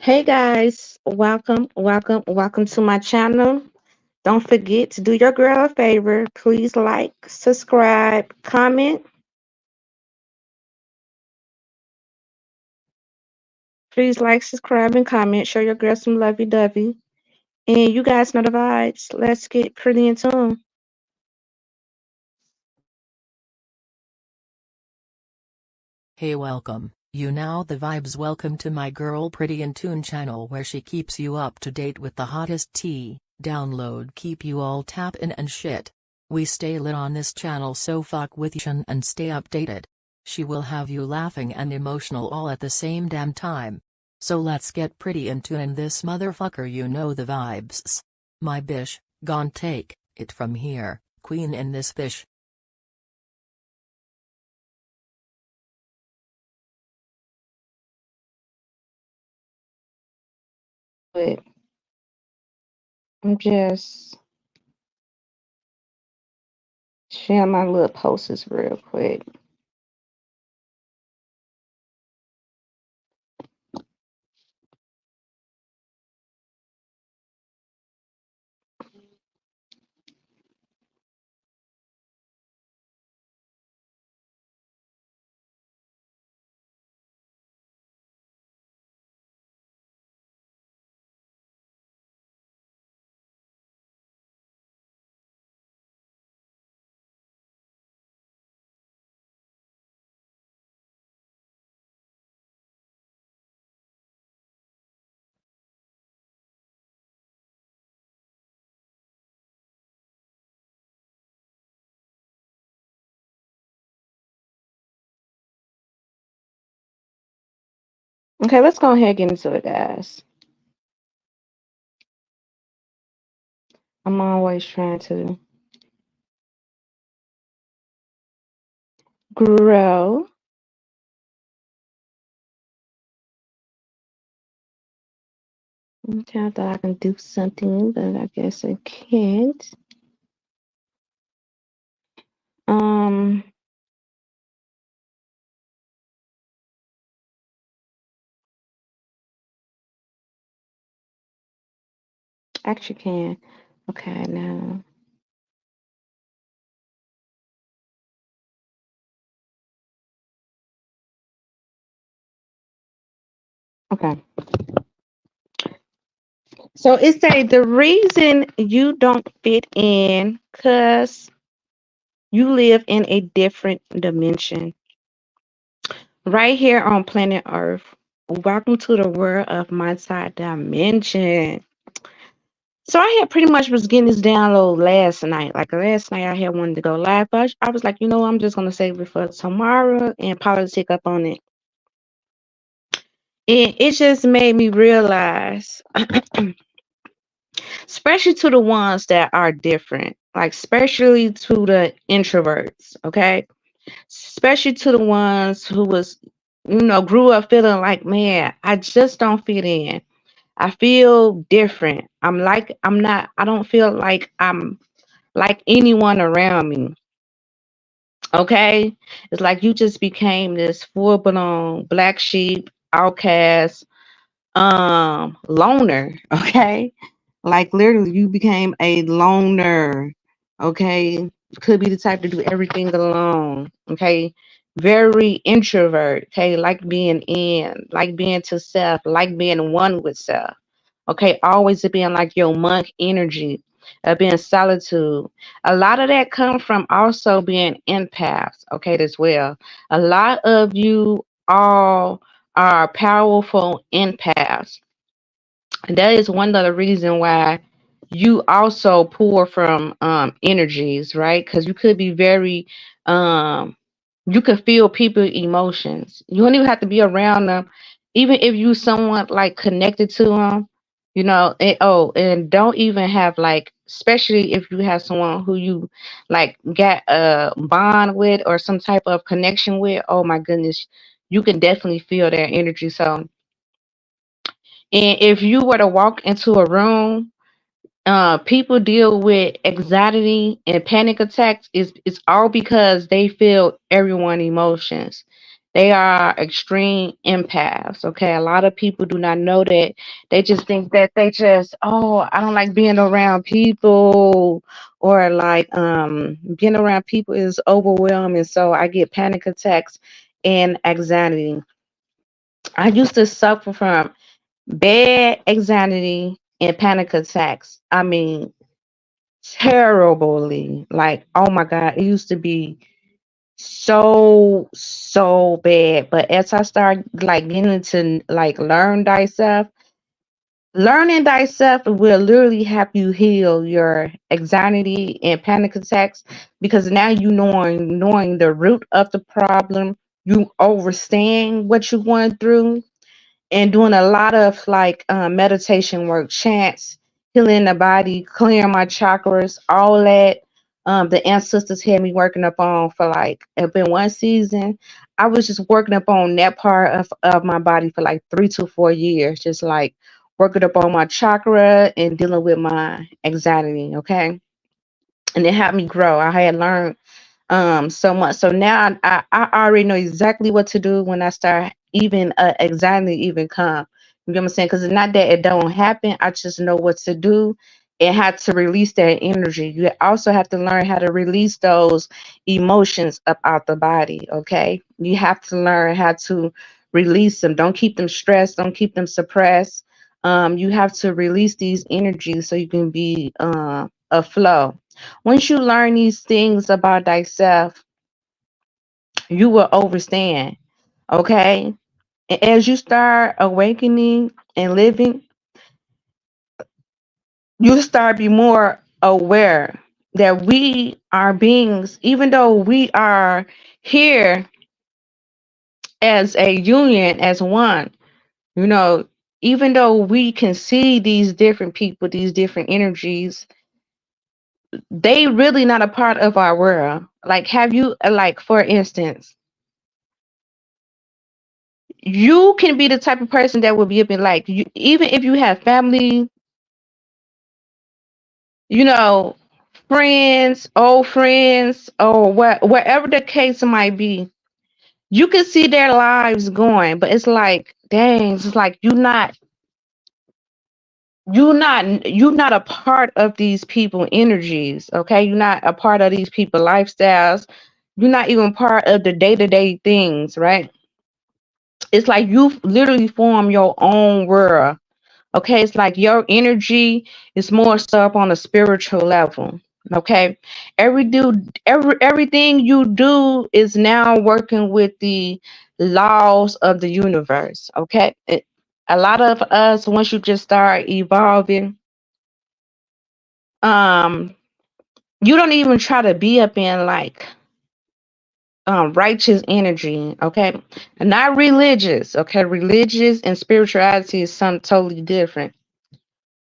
Hey guys, welcome to my channel. Don't forget to do your girl a favor. Please like, subscribe, comment. Please like, subscribe, and comment. Show your girl some lovey dovey. And you guys know the vibes. Let's get pretty in tune. Hey, welcome, you now the vibes. Welcome to my girl Pretty in Tune channel, where she keeps you up to date with the hottest tea. Download, keep you all tappin' and shit. We stay lit on this channel, so fuck with you and stay updated. She will have you laughing and emotional all at the same damn time. So let's get pretty in tune in this motherfucker, you know the vibes. My bish, gon' take it from here, queen in this fish. But I'm just sharing my little posters real quick. Okay, let's go ahead and get into it, guys. I'm always trying to grow. Okay, I thought I can do something, but I guess I can't. Um, Actually can. Okay, now. Okay. So it say the reason you don't fit in because you live in a different dimension. Right here on planet Earth. Welcome to the world of multi-dimension. So I had pretty much was getting this download last night. Like last night I had wanted to go live, but I was like, I'm just gonna save it for tomorrow and politic up on it. It just made me realize, especially to the ones that are different, like especially to the introverts, okay? Especially to the ones who grew up feeling like, man, I just don't fit in. I feel different. I don't feel like I'm like anyone around me. Okay? It's like you just became this full blown black sheep, outcast, loner, okay? Like literally you became a loner, okay? Could be the type to do everything alone, okay? Very introvert, okay? Like being in, like being to self, like being one with self, okay? Always being like your monk energy, being solitude. A lot of that come from also being empaths, okay, as well. A lot of you all are powerful empaths. And that is one of the reason why you also pour from energies, right? Because you could be very you could feel people emotions. You don't even have to be around them, even if you somewhat like connected to them, and don't even have like, especially if you have someone who you like got a bond with or some type of connection with. Oh my goodness, you can definitely feel their energy. So, and if you were to walk into a room, people deal with anxiety and panic attacks is it's all because they feel everyone emotions. They are extreme empaths. Okay. A lot of people do not know that. They just think that they just, oh, I don't like being around people, or like being around people is overwhelming. So I get panic attacks and anxiety. I used to suffer from bad anxiety and panic attacks. I mean, terribly. Like, oh my God, it used to be so bad. But as I start like getting to like learning thyself will literally help you heal your anxiety and panic attacks, because now you knowing the root of the problem, you understand what you're going through, and doing a lot of like meditation work, chants, healing the body, clearing my chakras, all that. The ancestors had me working up on for like, up in one season, I was just working up on that part of my body for like 3 to 4 years, just like working up on my chakra and dealing with my anxiety. Okay. And it helped me grow. I had learned so much, so now I already know exactly what to do when I start even anxiety even come. You know what I'm saying? Because it's not that it don't happen, I just know what to do and how to release that energy. You also have to learn how to release those emotions up out the body. Okay, you have to learn how to release them. Don't keep them stressed, don't keep them suppressed. You have to release these energies so you can be a flow. Once you learn these things about thyself, you will understand. Okay. And as you start awakening and living, you start be more aware that we are beings, even though we are here as a union, as one, you know, even though we can see these different people, these different energies, they really not a part of our world. Like, have you, like, for instance, you can be the type of person that will be up in, like, you, even if you have family, you know, friends, old friends, or whatever the case might be, you can see their lives going, but it's like, dang, it's like you're not a part of these people energies. Okay, you're not a part of these people lifestyles. You're not even part of the day-to-day things, right? It's like you literally form your own world. Okay, it's like your energy is more so up on a spiritual level. Okay, everything you do is now working with the laws of the universe. Okay, a lot of us, once you just start evolving, um, you don't even try to be up in like righteous energy. Okay, not religious. Okay, religious and spirituality is something totally different,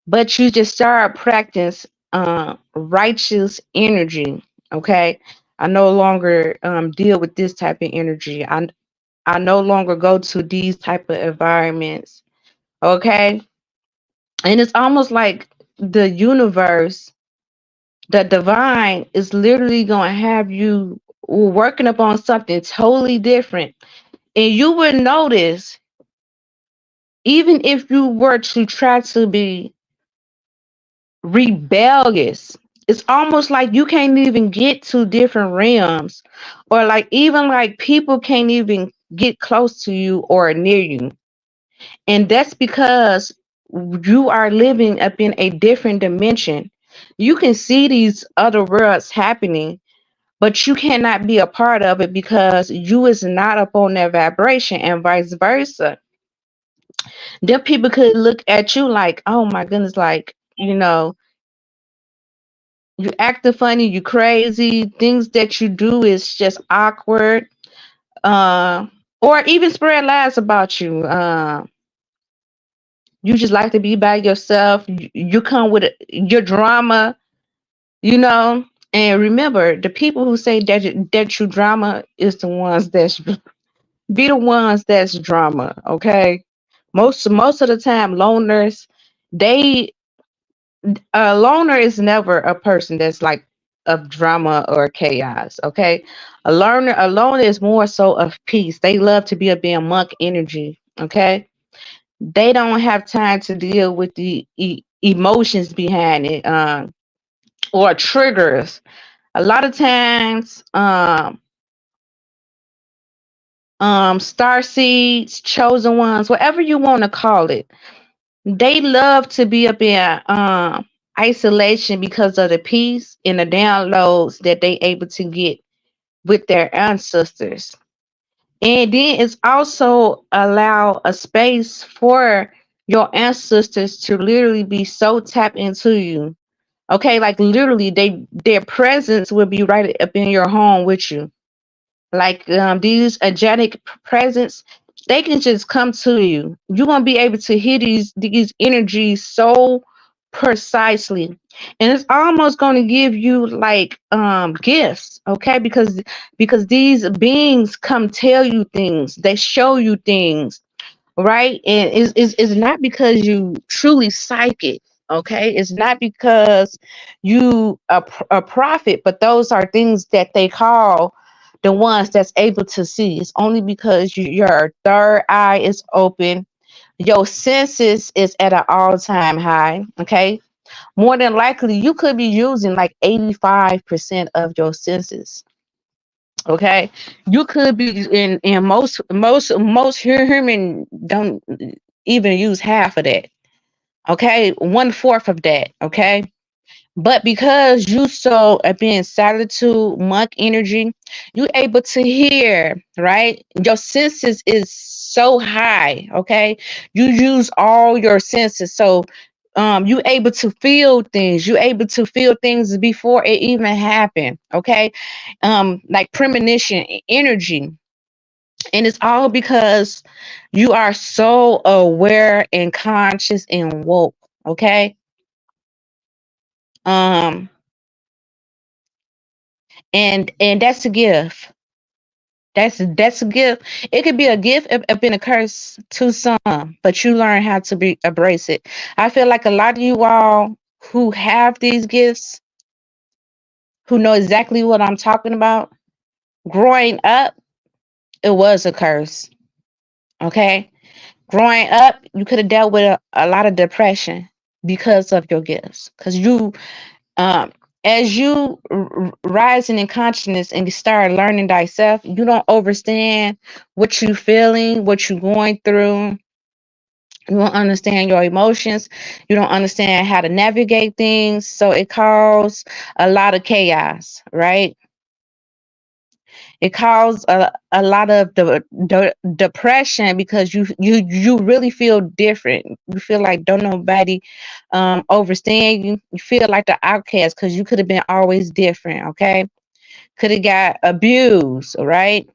but you just start practice righteous energy. Okay, I no longer deal with this type of energy. I no longer go to these type of environments. Okay, and it's almost like the universe, the divine, is literally going to have you working upon something totally different, and you would notice, even if you were to try to be rebellious, it's almost like you can't even get to different realms, or like even like people can't even get close to you or near you. And that's because you are living up in a different dimension. You can see these other worlds happening, but you cannot be a part of it because you is not up on that vibration, and vice versa. Then people could look at you like, oh my goodness, like, you acting funny, you crazy, things that you do is just awkward, uh, or even spread lies about you. You just like to be by yourself. You come with your drama, you know. And remember, the people who say that you drama is the ones that's be the ones that's drama. Okay, most of the time, loners, they a loner is never a person that's like of drama or chaos. Okay, a loner is more so of peace. They love to be a being monk energy. Okay, they don't have time to deal with the emotions behind it, or triggers. A lot of times, star seeds, chosen ones, whatever you want to call it, they love to be up in isolation because of the peace and the downloads that they able to get with their ancestors. And then it's also allow a space for your ancestors to literally be so tapped into you. Okay, like literally their presence will be right up in your home with you. Like these angelic presence, they can just come to you. You're gonna be able to hear these energies so precisely, and it's almost gonna give you like gifts, okay? Because these beings come tell you things, they show you things, right? And it's not because you truly psychic, okay? It's not because you a prophet, but those are things that they call the ones that's able to see. It's only because your third eye is open, your senses is at an all-time high, okay? More than likely you could be using like 85% of your senses. Okay, you could be in most human don't even use half of that. Okay, 1/4 of that. Okay, but because you so being solitude monk energy, you able to hear, right? Your senses is so high. Okay, you use all your senses, so you able to feel things. You able to feel things before it even happened. Okay, like premonition energy, and it's all because you are so aware and conscious and woke. Okay, um and that's a gift. That's a gift. It could be a gift if been a curse to some, but you learn how to be embrace it. I feel like a lot of you all who have these gifts, who know exactly what I'm talking about, growing up, it was a curse. Okay, growing up, you could have dealt with a lot of depression because of your gifts, because you um as you rising in consciousness and you start learning thyself, you don't understand what you feeling, what you going through. You don't understand your emotions. You don't understand how to navigate things, so it causes a lot of chaos, right? It caused a lot of depression because you really feel different. You feel like don't nobody understand you. You feel like the outcast because you could have been always different. Okay, could have got abused. Right,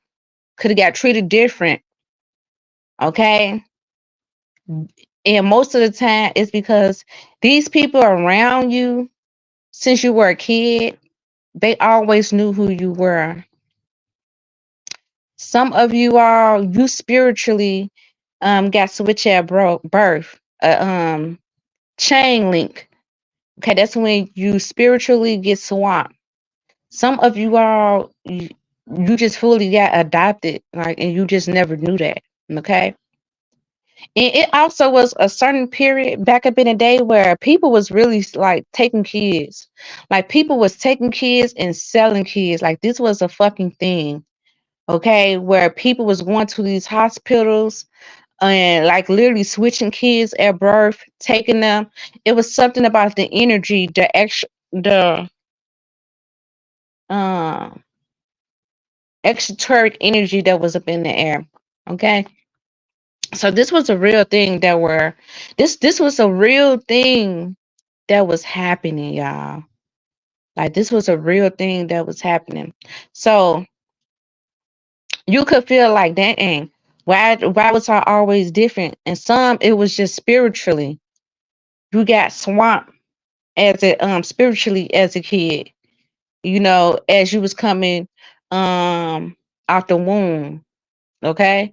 could have got treated different. Okay, and most of the time it's because these people around you since you were a kid, they always knew who you were. Some of you all, you spiritually got switched at birth, chain link. Okay, that's when you spiritually get swamped. Some of you all, you just fully got adopted, like, and you just never knew that. Okay, and it also was a certain period back up in the day where people was really like taking kids, like people was taking kids and selling kids. Like this was a fucking thing. Okay, where people was going to these hospitals and like literally switching kids at birth, taking them. It was something about the energy, the um extraterritoric energy that was up in the air. Okay, so this was a real thing this was a real thing that was happening, y'all. Like this was a real thing that was happening. So you could feel like, dang, why was I always different? And some it was just spiritually. You got swamped as a spiritually as a kid, as you was coming out the womb. Okay.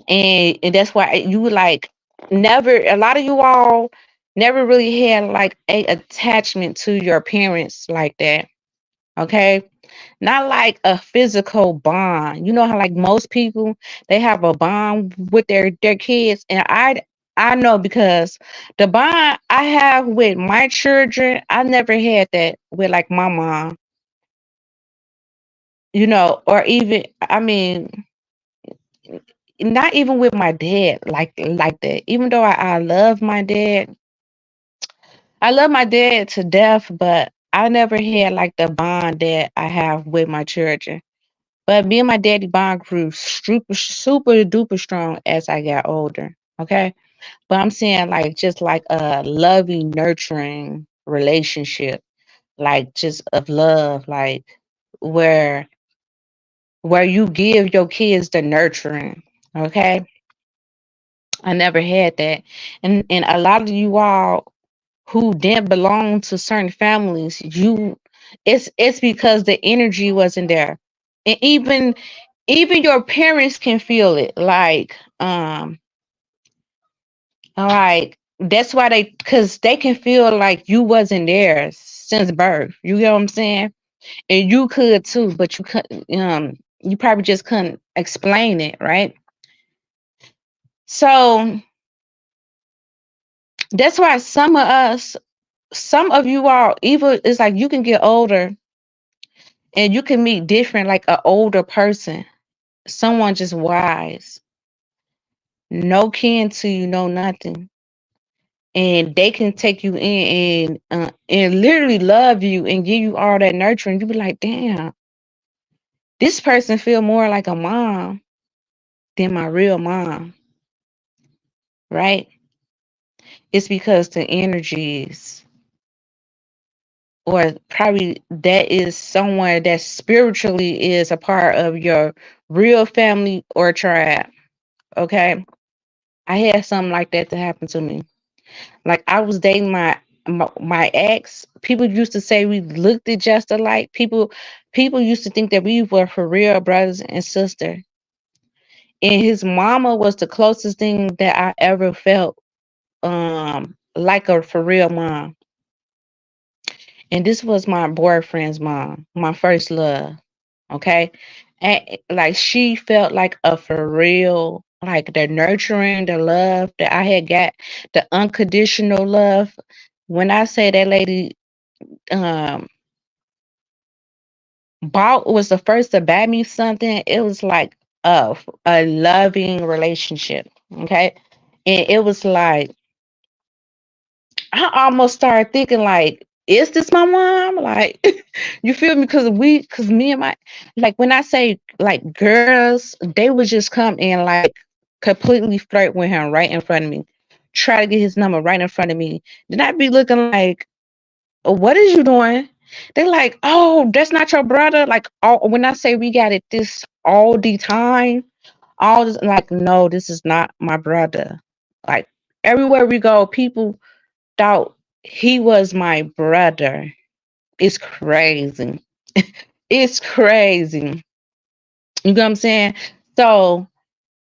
And that's why you were like never a lot of you all never really had like a attachment to your parents like that. Okay, not like a physical bond. You know how like most people they have a bond with their kids, and I know because the bond I have with my children, I never had that with like my mom, or even I mean, not even with my dad like that. Even though I love my dad to death, but I never had like the bond that I have with my children. But me and my daddy bond grew super duper strong as I got older. Okay. But I'm saying like just like a loving, nurturing relationship, like just of love, like where where you give your kids the nurturing. Okay. I never had that. And a lot of you all who didn't belong to certain families, it's because the energy wasn't there. And even your parents can feel it. Like that's why because they can feel like you wasn't there since birth. You get what I'm saying? And you could too, but you couldn't. You probably just couldn't explain it, right? So that's why some of you all, even it's like you can get older and you can meet different, like an older person, someone just wise, no kin to you, no nothing, and they can take you in and literally love you and give you all that nurturing. You be like, damn, this person feel more like a mom than my real mom, right? It's because the energies, or probably that is someone that spiritually is a part of your real family or tribe. Okay, I had something like that to happen to me. Like I was dating my ex. People used to say we looked at just alike. People used to think that we were for real brothers and sister. And his mama was the closest thing that I ever felt like a for real mom. And this was my boyfriend's mom, my first love. Okay. And like she felt like a for real, like the nurturing, the love that I had got, the unconditional love. When I say that lady um bought was the first to buy me something, it was like a loving relationship. Okay. And it was like I almost started thinking like, is this my mom? Like, you feel me? Because me and my, like when I say like girls, they would just come and like completely flirt with him right in front of me, try to get his number right in front of me. Then I'd be looking like, "Oh, what is you doing?" They're like, oh, that's not your brother. Like, when I say we got it this all the time, all this, like, no, this is not my brother. Like everywhere we go, people thought he was my brother. It's crazy. It's crazy. You know what I'm saying? So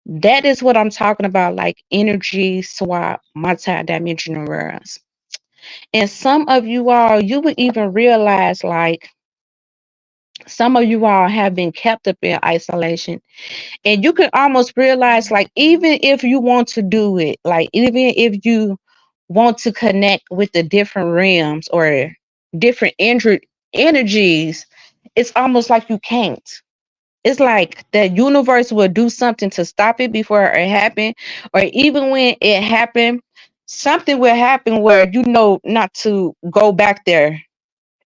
that is what I'm talking about, like energy swap, multi-dimensional worlds. And some of you all, you would even realize like some of you all have been kept up in isolation. And you can almost realize like even if you want to do it, like even if you want to connect with the different realms or different energies, it's almost like you can't. It's like the universe will do something to stop it before it happen, or even when it happened, something will happen where you know not to go back there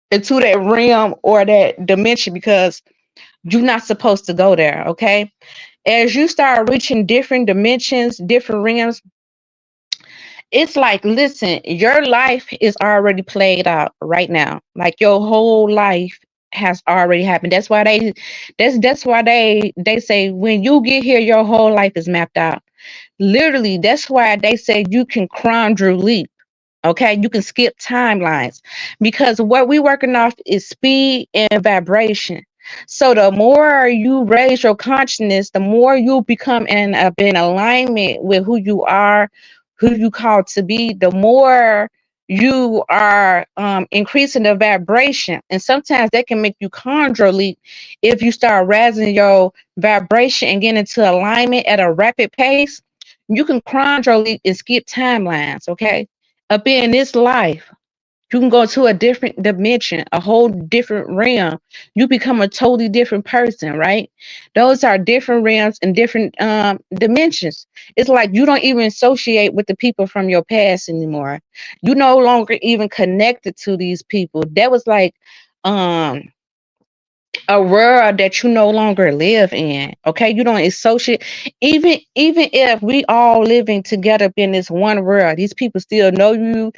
into that realm or that dimension because you're not supposed to go there. Okay, as you start reaching different dimensions, different realms, it's like, listen, your life is already played out right now. Like your whole life has already happened. That's why they say when you get here, your whole life is mapped out. Literally, that's why they say you can quadru leap. Okay, you can skip timelines because what we working off is speed and vibration. So the more you raise your consciousness, the more you become in alignment with who you are, who you called to be. The more you are increasing the vibration, and sometimes that can make you chondro if you start raising your vibration and get into alignment at a rapid pace. You can chondro and skip timelines, okay? Up in this life, you can go to a different dimension, a whole different realm. You become a totally different person, right? Those are different realms and different dimensions. It's like you don't even associate with the people from your past anymore. You no longer even connected to these people. That was like um a world that you no longer live in. Okay, you don't associate. Even if we all living together up in this one world, these people still know you.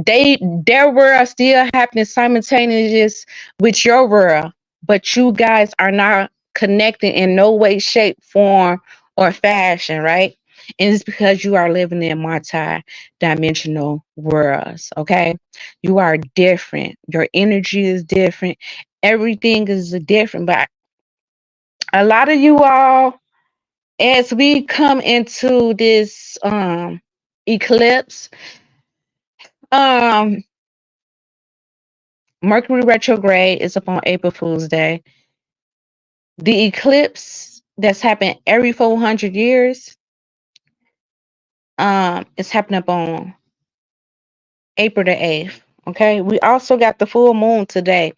Their world still happening simultaneous with your world, but you guys are not connected in no way, shape, form, or fashion, right? And it's because you are living in multi-dimensional worlds. Okay, you are different. Your energy is different, everything is different. But a lot of you all, as we come into this eclipse, um Mercury retrograde is upon April Fool's Day. The eclipse that's happened every 400 years is happening upon April the 8th. Okay, we also got the full moon today.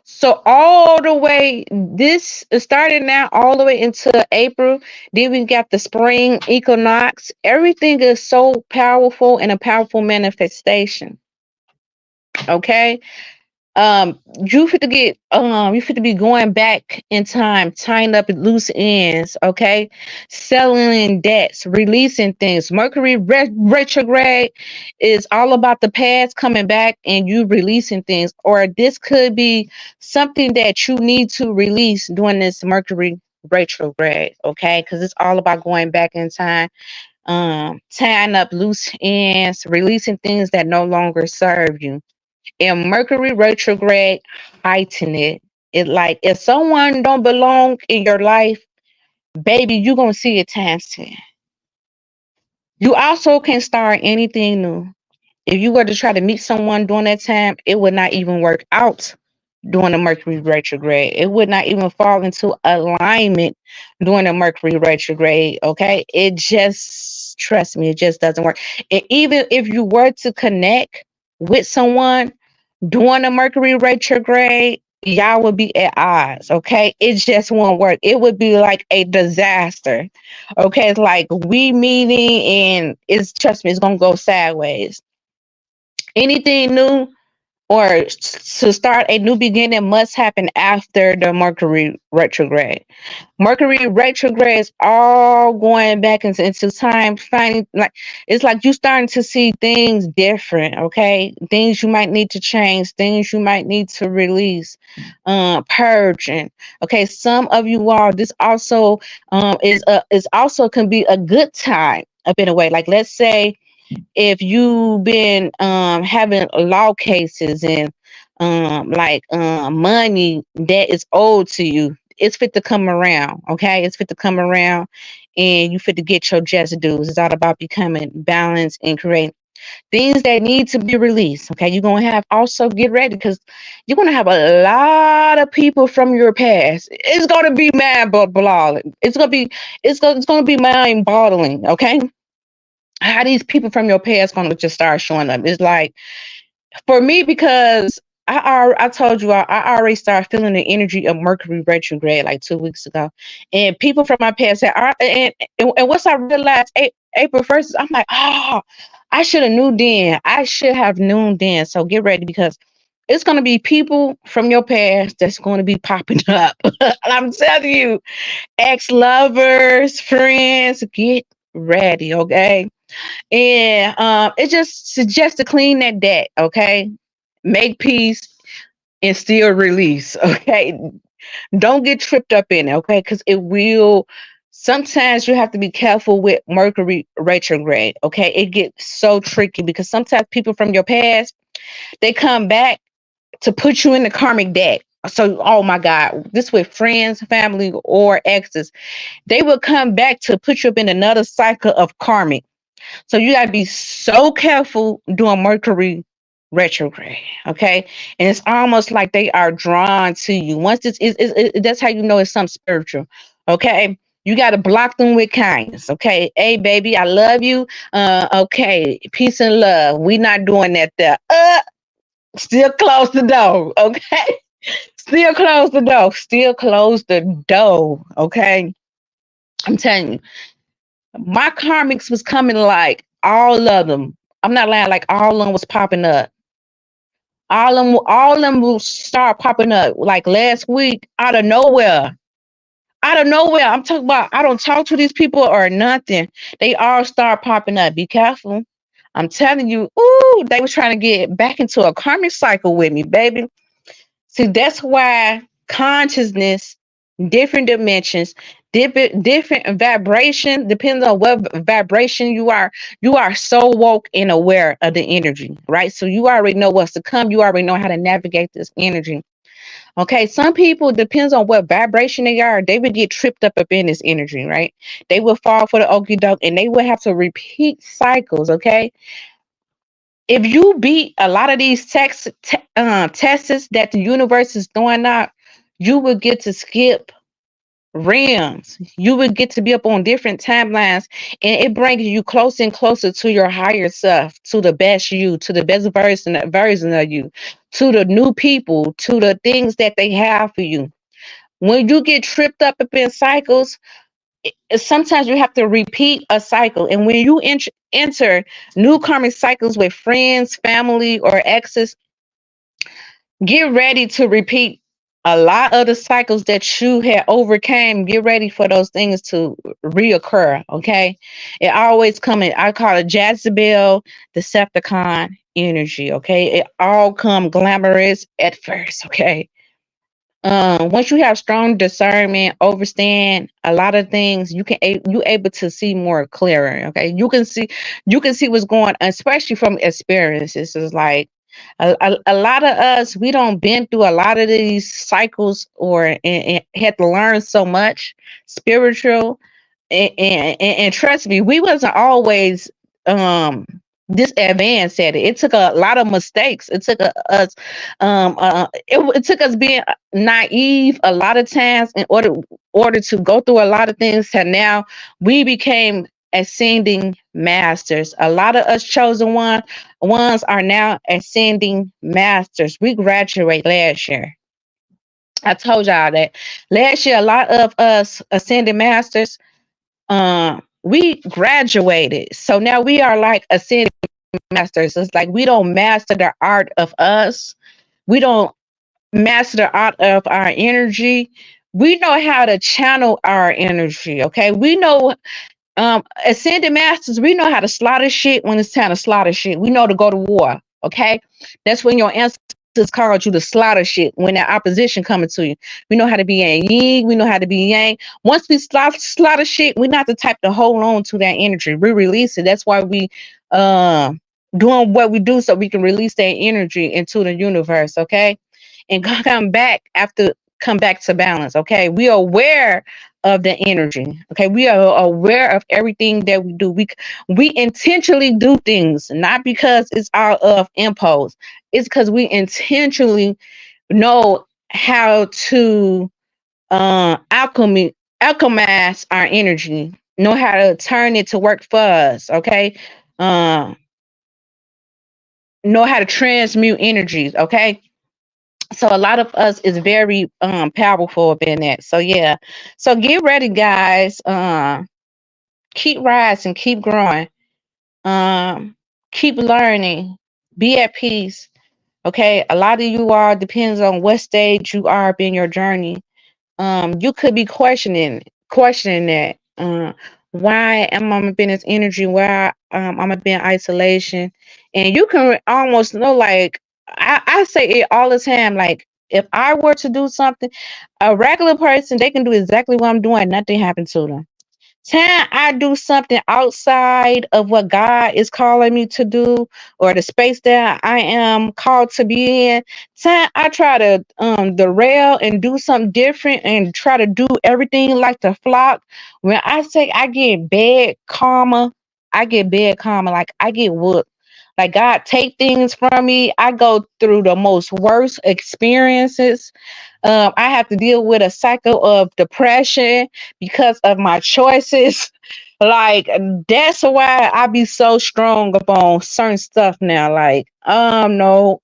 So all the way, this is starting now all the way into April. Then we got the spring equinox. Everything is so powerful and a powerful manifestation. Okay, you fit to be going back in time, tying up loose ends, okay, selling debts, releasing things. Mercury retrograde is all about the past coming back and you releasing things, or this could be something that you need to release during this Mercury retrograde, okay, because it's all about going back in time, tying up loose ends, releasing things that no longer serve you. And Mercury retrograde heighten it. It like if someone don't belong in your life, baby, you gonna see it times 10. You also can start anything new. If you were to try to meet someone during that time, it would not even work out during the Mercury retrograde. It would not even fall into alignment during the Mercury retrograde. Okay. It just, trust me, it just doesn't work. And even if you were to connect with someone during the Mercury retrograde, y'all would be at odds. Okay. It just won't work. It would be like a disaster. Okay. It's like we meeting and it's, trust me, it's going to go sideways. Anything new or to start a new beginning must happen after the Mercury retrograde. Mercury retrograde is all going back into time, finding like it's like you starting to see things different, okay? Things you might need to change, things you might need to release, purging. Okay, some of you all, this also is also can be a good time up in a way. Like let's say if you've been having law cases and money that is owed to you, it's fit to come around. Okay, it's fit to come around and you fit to get your just dues. It's all about becoming balanced and creating things that need to be released. Okay, you're gonna have also get ready because you're gonna have a lot of people from your past. It's gonna be mind boggling. It's gonna be mind boggling. Okay, how these people from your past gonna just start showing up. It's like for me because I told you I already started feeling the energy of Mercury retrograde like 2 weeks ago, and people from my past said, and once I realized April 1st, I'm like, oh, I should have knew then. I should have known then. So get ready because it's gonna be people from your past that's gonna be popping up. I'm telling you, ex lovers, friends, get ready, okay? And it just suggests to clean that debt, okay? Make peace and still release, okay? Don't get tripped up in it, okay? Because it will. Sometimes you have to be careful with Mercury retrograde, okay? It gets so tricky because sometimes people from your past they come back to put you in the karmic debt. So, oh my God, this with friends, family, or exes, they will come back to put you up in another cycle of karmic. So you gotta be so careful doing Mercury retrograde. Okay, and it's almost like they are drawn to you. Once this is that's how you know it's something spiritual. Okay, you got to block them with kindness. Okay, hey baby, I love you. Okay, peace and love. We not doing that there. Still close the door. Okay, still close the door. Still close the door. Okay, I'm telling you, my karmics was coming like all of them. I'm not lying, like all of them was popping up. All of them will start popping up like last week out of nowhere. Out of nowhere. I'm talking about I don't talk to these people or nothing. They all start popping up. Be careful. I'm telling you, ooh, they was trying to get back into a karmic cycle with me, baby. See, that's why consciousness, different dimensions, different vibration, depends on what vibration you are so woke and aware of the energy, right? So you already know what's to come. You already know how to navigate this energy. Okay, some people depends on what vibration they are. They would get tripped up in this energy, right? They will fall for the okie doke, and they will have to repeat cycles. Okay, if you beat a lot of these tests that the universe is throwing out, you will get to skip realms. You will get to be up on different timelines, and it brings you closer and closer to your higher self, to the best you, to the best version of you, to the new people, to the things that they have for you. When you get tripped up in cycles, sometimes you have to repeat a cycle. And when you enter new karmic cycles with friends, family, or exes, get ready to repeat a lot of the cycles that you had overcame. Get ready for those things to reoccur. Okay, it always coming. I call it Jezebel, Decepticon energy. Okay, it all come glamorous at first. Okay, once you have strong discernment, understand a lot of things, you able to see more clearer. Okay, you can see what's going on, especially from experiences. It's like a lot of us, we don't been through a lot of these cycles, or and had to learn so much spiritual, and trust me, we wasn't always um this advanced at it. It took a lot of mistakes. It took us it took us being naive a lot of times in order to go through a lot of things, to now we became ascending masters. A lot of us ones are now ascending masters. We graduate last year. I told y'all that last year a lot of us ascending masters, we graduated. So now we are like ascending masters. It's like we don't master the art of us. We don't master the art of our energy. We know how to channel our energy. Okay. We know ascended masters, we know how to slaughter shit when it's time to slaughter shit. We know to go to war. Okay. That's when your ancestors called you to slaughter shit when that opposition coming to you. We know how to be a yin, we know how to be yang. Once we slaughter shit, we're not the type to hold on to that energy. We release it. That's why we uh doing what we do, so we can release that energy into the universe. Okay, and come back to balance. Okay, we are aware of the energy. Okay, we are aware of everything that we do. We intentionally do things, not because it's out of impulse. It's because we intentionally know how to alchemize our energy, know how to turn it to work for us. Okay, uh, know how to transmute energies. Okay, so a lot of us is very powerful in that. So yeah, so get ready, guys. Keep rising, keep growing, um keep learning, be at peace. Okay, a lot of you all depends on what stage you are in your journey. You could be questioning that, why am I in this energy, why I'm be in isolation. And you can almost know, like, I say it all the time, like, if I were to do something, a regular person, they can do exactly what I'm doing, nothing happened to them. Time I do something outside of what God is calling me to do, or the space that I am called to be in, time I try to derail and do something different and try to do everything like the flock. When I say I get bad karma, like I get whooped. Like God take things from me. I go through the most worst experiences. I have to deal with a cycle of depression because of my choices. Like that's why I be so strong upon certain stuff now. Like, no,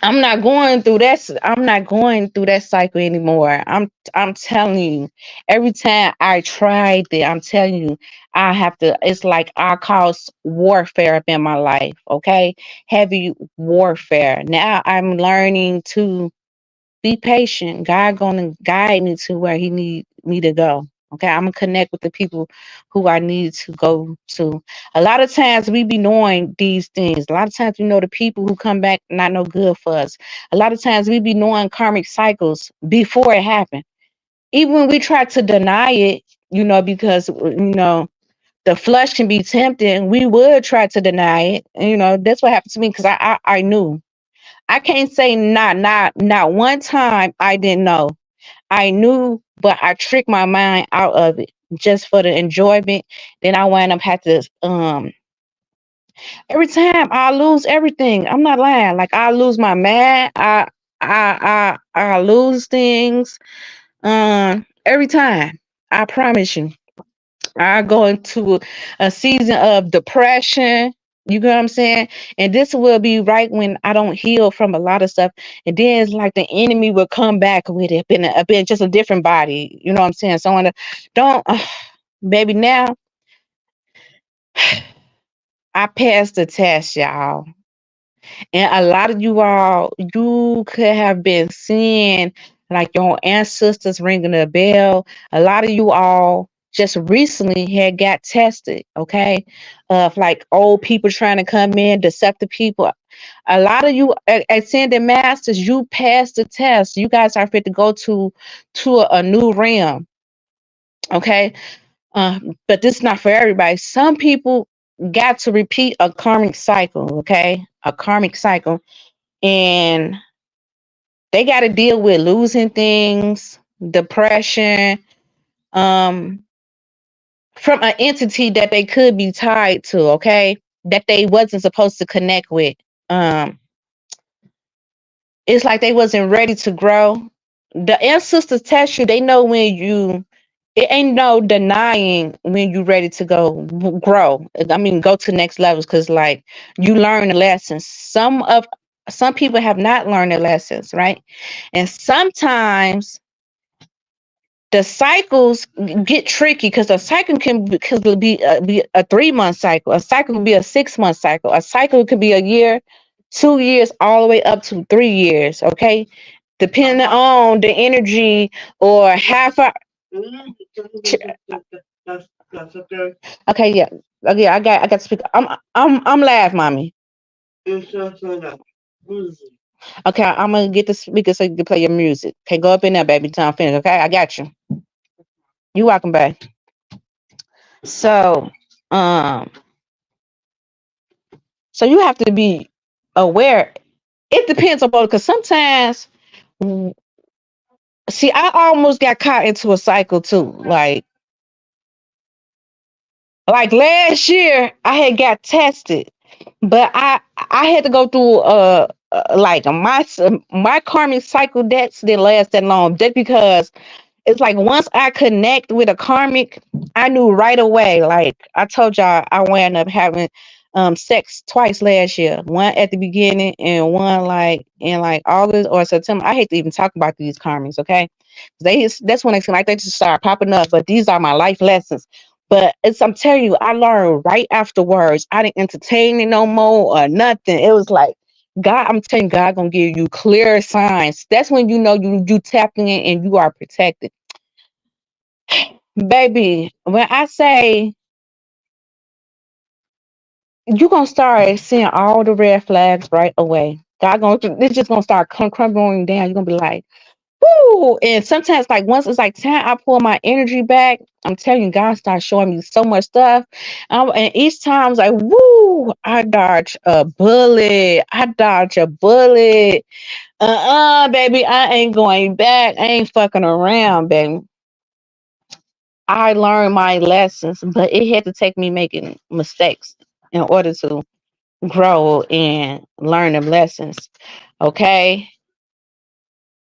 I'm not going through that. I'm not going through that cycle anymore. I'm telling you, every time I tried it, I'm telling you, I have to. It's like I cause warfare up in my life. Okay, heavy warfare. Now I'm learning to be patient. God gonna guide me to where He need me to go. Okay, I'm gonna connect with the people who I need to go to. A lot of times we be knowing these things. A lot of times we know the people who come back not no good for us. A lot of times we be knowing karmic cycles before it happened. Even when we try to deny it, because the flesh can be tempting. We would try to deny it. That's what happened to me because I knew. I can't say not one time I didn't know. I knew, but I tricked my mind out of it just for the enjoyment. Then I wind up had to every time I lose everything. I'm not lying. Like I lose my man. I lose things. Every time. I promise you. I go into a season of depression. You know what I'm saying? And this will be right when I don't heal from a lot of stuff. And then it's like the enemy will come back with it, been just a different body. You know what I'm saying? So don't, baby, now I passed the test, y'all. And a lot of you all, you could have been seeing like your ancestors ringing a bell. A lot of you all just recently had got tested, okay? Of like old people trying to come in, deceptive people. A lot of you ascended masters, you passed the test. You guys are fit to go to a new realm, okay? But this is not for everybody. Some people got to repeat a karmic cycle, okay? A karmic cycle, and they got to deal with losing things, depression, um, from an entity that they could be tied to, okay, that they wasn't supposed to connect with. Um, it's like they wasn't ready to grow. The ancestors test you. They know when you. It ain't no denying when you ready to grow. I mean, go to next levels because like you learn the lessons. Some people have not learned the lessons, right? And sometimes the cycles get tricky because the cycle could be a 3 month cycle. A cycle could be a 6 month cycle. A cycle could be a year, 2 years, all the way up to 3 years. Okay, depending on the energy or half a. Okay, yeah, okay. I got to speak. I'm live, mommy. Okay, I'm gonna get the speaker so you can play your music. Okay, go up in there, baby. Till I'm finished. Okay, I got you. You welcome back. So, um, so you have to be aware. It depends on both, because sometimes, see, I almost got caught into a cycle too. Like last year, I had got tested, but I had to go through like my karmic cycle that's didn't last that long. Just because it's like once I connect with a karmic, I knew right away. Like I told y'all, I wound up having sex twice last year. One at the beginning and one like in like August or September. I hate to even talk about these karmics, okay? That's when it's like they just start popping up. But these are my life lessons. But I'm telling you, I learned right afterwards. I didn't entertain it no more or nothing. It was like God, I'm telling you, God gonna give you clear signs. That's when you know you tapping in and you are protected. Baby, when I say you gonna start seeing all the red flags right away. God gonna it's just gonna start crumbling down. You're gonna be like, whoo! And sometimes like once it's like time I pull my energy back, I'm telling you, God starts showing me so much stuff. And each time it's like, woo, I dodge a bullet. I dodge a bullet. Baby, I ain't going back. I ain't fucking around, baby. I learned my lessons, but it had to take me making mistakes. in order to grow and learn them lessons. Okay.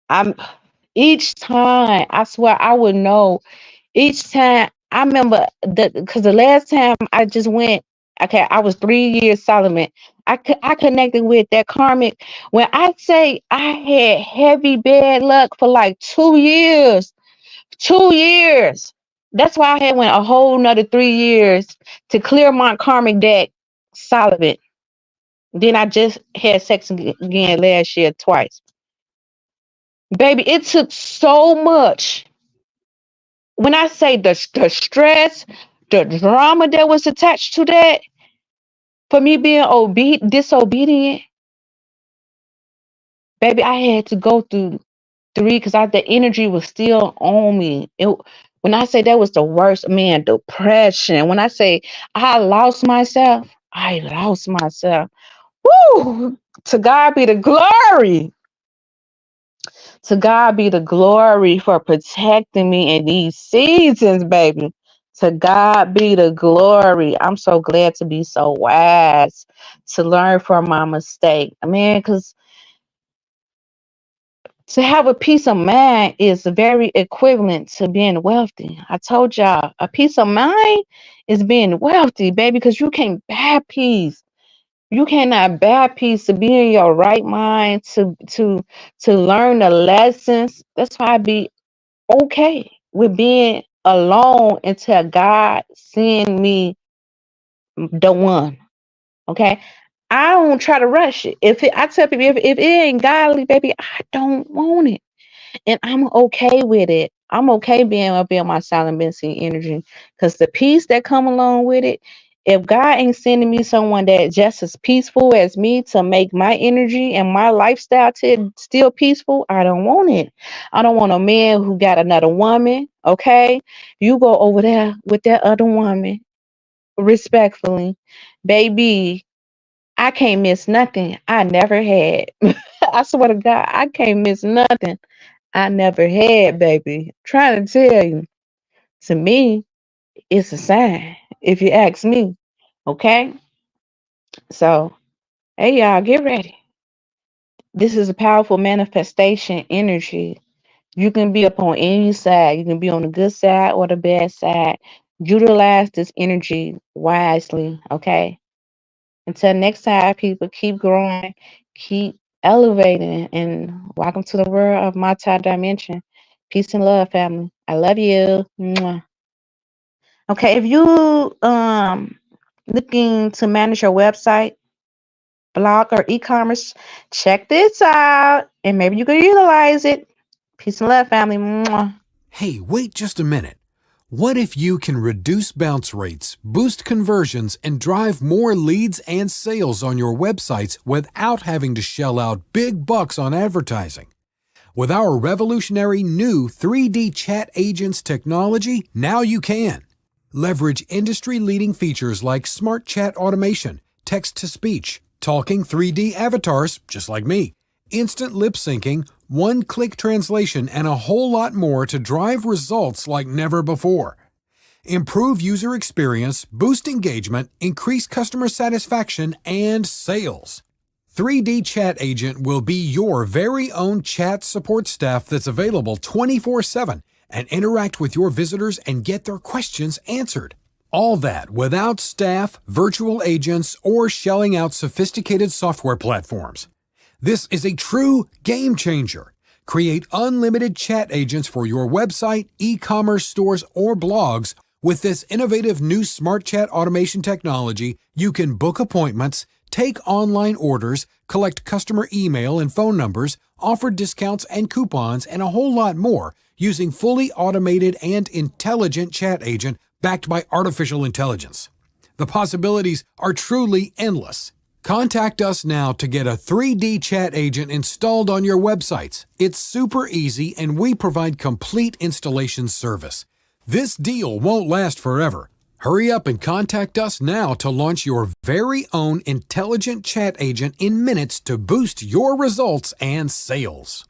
I'm each time I swear I would know each time. I remember because the last time I just went, okay, I was 3 years Solomon. I connected with that karmic. When I say I had heavy bad luck for like 2 years, 2 years. That's why I had went a whole nother 3 years to clear my karmic deck solid. Then I just had sex again last year twice. Baby, it took so much. When I say the stress, the drama that was attached to that, for me being disobedient, baby, I had to go through three because the energy was still on me. When I say that was the worst, man, depression. When I say I lost myself, I lost myself. Woo! To God be the glory. To God be the glory for protecting me in these seasons, baby. To God be the glory. I'm so glad to be so wise, to learn from my mistake. I mean, because to have a peace of mind is very equivalent to being wealthy. I told y'all, a peace of mind is being wealthy, baby, because you can't buy peace. You cannot buy peace to be in your right mind, to learn the lessons. That's why I be okay with being alone until God send me the one. Okay. I don't try to rush it. I tell people if it ain't godly, baby, I don't want it. And I'm okay with it. I'm okay being up in my silent Benson energy. Because the peace that come along with it, if God ain't sending me someone that just as peaceful as me to make my energy and my lifestyle to still peaceful, I don't want it. I don't want a man who got another woman. Okay. You go over there with that other woman respectfully. Baby, I can't miss nothing I never had. I swear to God, I can't miss nothing I never had, baby. Trying to tell you, to me, it's a sign, if you ask me. Okay? So, hey, y'all, get ready. This is a powerful manifestation energy. You can be up on any side. You can be on the good side or the bad side. Utilize this energy wisely. Okay? Until next time, people, keep growing, keep elevating, and welcome to the world of multi-dimension. Peace and love, family. I love you. Mwah. Okay, if you looking to manage your website, blog, or e-commerce, check this out, and maybe you can utilize it. Peace and love, family. Mwah. Hey, wait just a minute. What if you can reduce bounce rates, boost conversions, and drive more leads and sales on your websites without having to shell out big bucks on advertising? With our revolutionary new 3D Chat Agents technology, now you can. Leverage industry-leading features like smart chat automation, text-to-speech, talking 3D avatars, just like me, instant lip syncing, one-click translation, and a whole lot more to drive results like never before. Improve user experience, boost engagement, increase customer satisfaction, and sales. 3D Chat Agent will be your very own chat support staff that's available 24/7 and interact with your visitors and get their questions answered. All that without staff, virtual agents, or shelling out sophisticated software platforms. This is a true game changer. Create unlimited chat agents for your website, e-commerce stores, or blogs. With this innovative new smart chat automation technology, you can book appointments, take online orders, collect customer email and phone numbers, offer discounts and coupons, and a whole lot more using fully automated and intelligent chat agent backed by artificial intelligence. The possibilities are truly endless. Contact us now to get a 3D chat agent installed on your websites. It's super easy and we provide complete installation service. This deal won't last forever. Hurry up and contact us now to launch your very own intelligent chat agent in minutes to boost your results and sales.